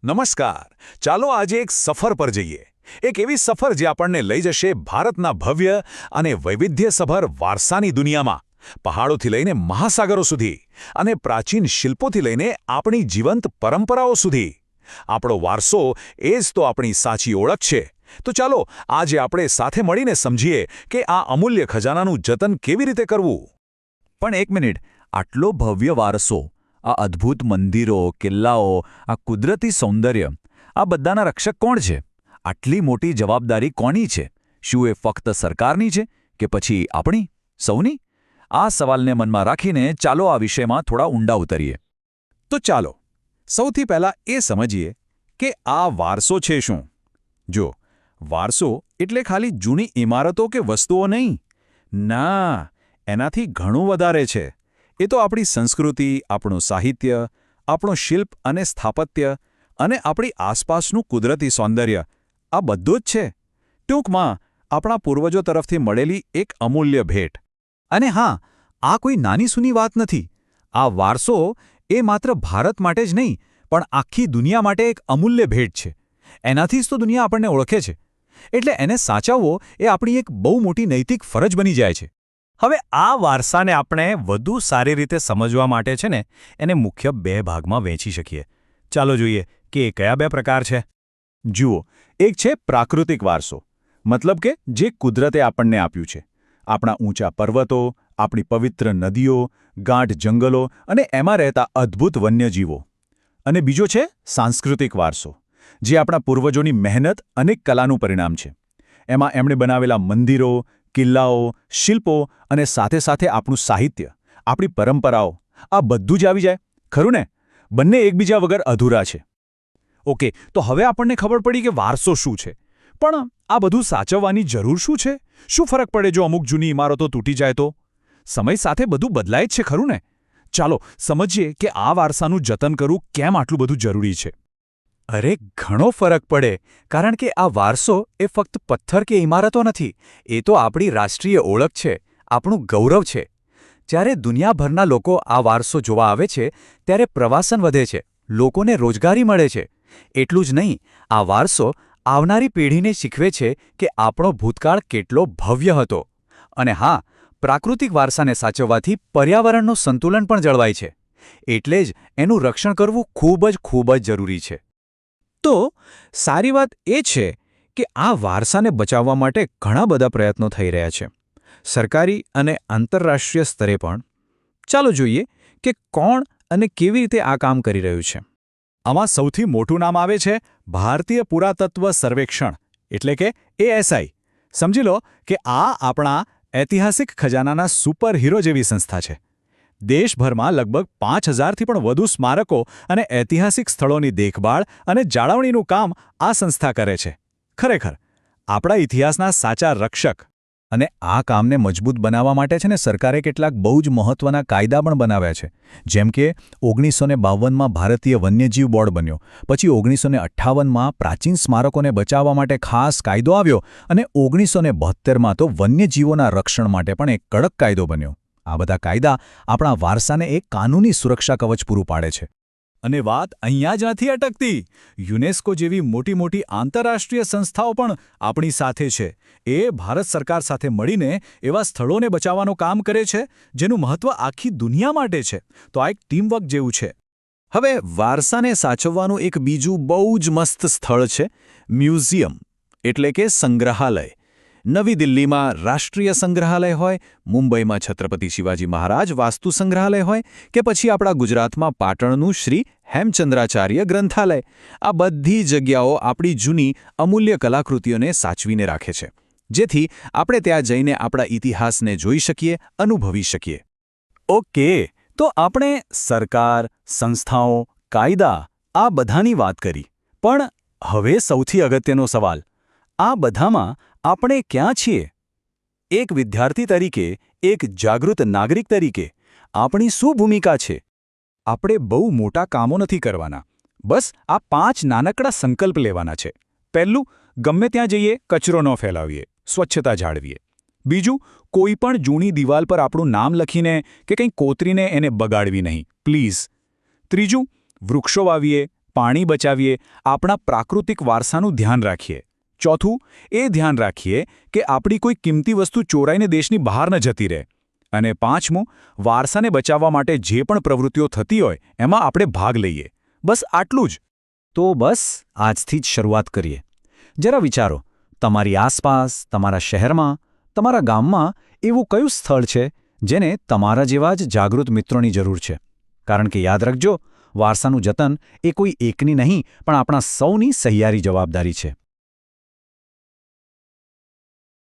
નમસ્કાર. ચાલો આજે એક સફર પર જઈએ. એક એવી સફર જે આપણને લઈ જશે ભારતના ભવ્ય અને વૈવિધ્યસભર વારસાની દુનિયામાં. પહાડોથી લઈને મહાસાગરો સુધી અને પ્રાચીન શિલ્પોથી લઈને આપણી જીવંત પરંપરાઓ સુધી. આપણો વારસો એ જ તો આપણી સાચી ઓળખ છે. તો ચાલો આજે આપણે સાથે મળીને સમજીએ કે આ અમૂલ્ય ખજાનાનું જતન કેવી રીતે કરવું. પણ એક મિનિટ, આટલો ભવ્ય વારસો, આ અદ્ભુત મંદિરો, કિલ્લાઓ, આ કુદરતી સૌંદર્ય, આ બધાના રક્ષક કોણ છે? આટલી મોટી જવાબદારી કોની છે? શું એ ફક્ત સરકારની છે કે પછી આપણી, સૌની? આ સવાલને મનમાં રાખીને ચાલો આ વિષયમાં થોડા ઊંડા ઉતરીએ. તો ચાલો સૌથી પહેલાં એ સમજીએ કે આ વારસો છે શું. જો, વારસો એટલે ખાલી જૂની ઇમારતો કે વસ્તુઓ નહીં. ના, એનાથી ઘણું વધારે છે. એ તો આપણી સંસ્કૃતિ, આપણું સાહિત્ય, આપણું શિલ્પ અને સ્થાપત્ય અને આપણી આસપાસનું કુદરતી સૌંદર્ય, આ બધું જ છે. ટૂંકમાં આપણા પૂર્વજો તરફથી મળેલી એક અમૂલ્ય ભેટ. અને હા, આ કોઈ નાની સૂની વાત નથી. આ વારસો એ માત્ર ભારત માટે જ નહીં, પણ આખી દુનિયા માટે એક અમૂલ્ય ભેટ છે. એનાથી જ તો દુનિયા આપણને ઓળખે છે. એટલે એને સાચવવો એ આપણી એક બહુ મોટી નૈતિક ફરજ બની જાય છે. હવે આ વારસાને આપણે વધુ સારી રીતે સમજવા માટે છે ને એને મુખ્ય બે ભાગમાં વહેંચી શકીએ. ચાલો જોઈએ કે એ કયા બે પ્રકાર છે. જુઓ, એક છે પ્રાકૃતિક વારસો, મતલબ કે જે કુદરતે આપણને આપ્યું છે. આપણા ઊંચા પર્વતો, આપણી પવિત્ર નદીઓ, ગાઢ જંગલો અને એમાં રહેતા અદ્ભુત વન્યજીવો. અને બીજો છે સાંસ્કૃતિક વારસો, જે આપણા પૂર્વજોની મહેનત અને કલાનું પરિણામ છે. એમાં એમણે બનાવેલા મંદિરો, કિલ્લાઓ, શિલ્પો અને સાથે સાથે આપણું સાહિત્ય, આપણી પરંપરાઓ, આ બધું જ આવી જાય. ખરું ને? બંને એકબીજા વગર અધૂરા છે. ઓકે, તો હવે આપણને ખબર પડી કે વારસો શું છે. પણ આ બધું સાચવવાની જરૂર શું છે? શું ફરક પડે જો અમુક જૂની ઇમારતો તૂટી જાય તો? સમય સાથે બધું બદલાય જ છે, ખરું ને? ચાલો સમજીએ કે આ વારસાનું જતન કરવું કેમ આટલું બધું જરૂરી છે. અરે, ઘણો ફરક પડે. કારણ કે આ વારસો એ ફક્ત પથ્થર કે ઇમારતો નથી. એ તો આપણી રાષ્ટ્રીય ઓળખ છે, આપણું ગૌરવ છે. જ્યારે દુનિયાભરના લોકો આ વારસો જોવા આવે છે, ત્યારે પ્રવાસન વધે છે, લોકોને રોજગારી મળે છે. એટલું જ નહીં, આ વારસો આવનારી પેઢીને શીખવે છે કે આપણો ભૂતકાળ કેટલો ભવ્ય હતો. અને હા, પ્રાકૃતિક વારસાને સાચવવાથી પર્યાવરણનું સંતુલન પણ જળવાય છે. એટલે જ એનું રક્ષણ કરવું ખૂબ જ જરૂરી છે. તો સારી વાત એ છે કે આ વારસાને બચાવવા માટે ઘણા બધા પ્રયત્નો થઈ રહ્યા છે, સરકારી અને આંતરરાષ્ટ્રીય સ્તરે પણ. ચાલો જોઈએ કે કોણ અને કેવી રીતે આ કામ કરી રહ્યું છે. આમાં સૌથી મોટું નામ આવે છે ભારતીય પુરાતત્વ સર્વેક્ષણ, એટલે કે ASI. સમજી લો કે આ આપણા ઐતિહાસિક ખજાનાના સુપર હીરો જેવી સંસ્થા છે. દેશભરમાં લગભગ 5000થી પણ વધુ સ્મારકો અને ઐતિહાસિક સ્થળોની દેખભાળ અને જાળવણીનું કામ આ સંસ્થા કરે છે. ખરેખર આપણા ઇતિહાસના સાચા રક્ષક. અને આ કામને મજબૂત બનાવવા માટે છે ને સરકારે કેટલાક બહુ જ મહત્વના કાયદા પણ બનાવ્યા છે. જેમ કે 1952માં ભારતીય વન્યજીવ બોર્ડ બન્યો, પછી 1958માં પ્રાચીન સ્મારકોને બચાવવા માટે ખાસ કાયદો આવ્યો, અને 1972માં તો વન્યજીવોના રક્ષણ માટે પણ એક કડક કાયદો બન્યો. આ બધા કાયદા આપણા વારસાને એક કાનૂની સુરક્ષા કવચ પૂરું પાડે છે. અને વાત અહીંયા જ નથી અટકતી. યુનેસ્કો જેવી મોટી આંતરરાષ્ટ્રીય સંસ્થાઓ પણ આપણી સાથે છે. એ ભારત સરકાર સાથે મળીને એવા સ્થળોને બચાવવાનું કામ કરે છે જેનું મહત્વ આખી દુનિયા માટે છે. તો આ એક ટીમવર્ક જેવું છે. હવે વારસાને સાચવવાનું એક બીજું બહુ જ મસ્ત સ્થળ છે મ્યુઝિયમ, એટલે કે સંગ્રહાલય. નવી દિલ્હીમાં રાષ્ટ્રીય સંગ્રહાલય હોય, મુંબઈમાં છત્રપતિ શિવાજી મહારાજ વાસ્તુ સંગ્રહાલય હોય, કે પછી આપણા ગુજરાતમાં પાટણનું શ્રી હેમચંદ્રાચાર્ય ગ્રંથાલય, આ બધી જગ્યાઓ આપણી જૂની અમૂલ્ય કલાકૃતિઓને સાચવીને રાખે છે, જેથી આપણે ત્યાં જઈને આપણા ઇતિહાસને જોઈ શકીએ, અનુભવી શકીએ. ઓકે, તો આપણે સરકાર, સંસ્થાઓ, કાયદા આ બધાની વાત કરી. પણ હવે સૌથી અગત્યનો સવાલ, આ બધામાં આપણે ક્યાં છીએ? એક વિદ્યાર્થી તરીકે, એક જાગૃત નાગરિક તરીકે આપણી શું ભૂમિકા છે? આપણે બહુ મોટા કામો નથી કરવાના. બસ આ 5 નાનકડા સંકલ્પ લેવાના છે. પહેલું, ગમે ત્યાં જઈએ કચરો ન ફેલાવીએ, સ્વચ્છતા જાળવીએ. બીજું, કોઈ પણ જૂની દિવાલ પર આપણું નામ લખીને કે કંઈ કોતરીને એને બગાડવી નહીં, પ્લીઝ. ત્રીજું, વૃક્ષો વાવીએ, પાણી બચાવીએ, આપણા પ્રાકૃતિક વારસાનું ધ્યાન રાખીએ. ચોથું, એ ધ્યાન રાખીએ કે આપણી કોઈ કિંમતી વસ્તુ ચોરાઈને દેશની બહાર ન જતી રહે. અને પાંચમું, વારસાને બચાવવા માટે જે પણ પ્રવૃત્તિઓ થતી હોય એમાં આપણે ભાગ લઈએ. બસ આટલું જ. તો બસ આજથી જ શરૂઆત કરીએ. જરા વિચારો, તમારી આસપાસ, તમારા શહેરમાં, તમારા ગામમાં એવું કયું સ્થળ છે જેને તમારા જેવા જ જાગૃત મિત્રોની જરૂર છે? કારણ કે યાદ રાખજો, વારસાનું જતન એ કોઈ એકની નહીં પણ આપણા સૌની સહિયારી જવાબદારી છે.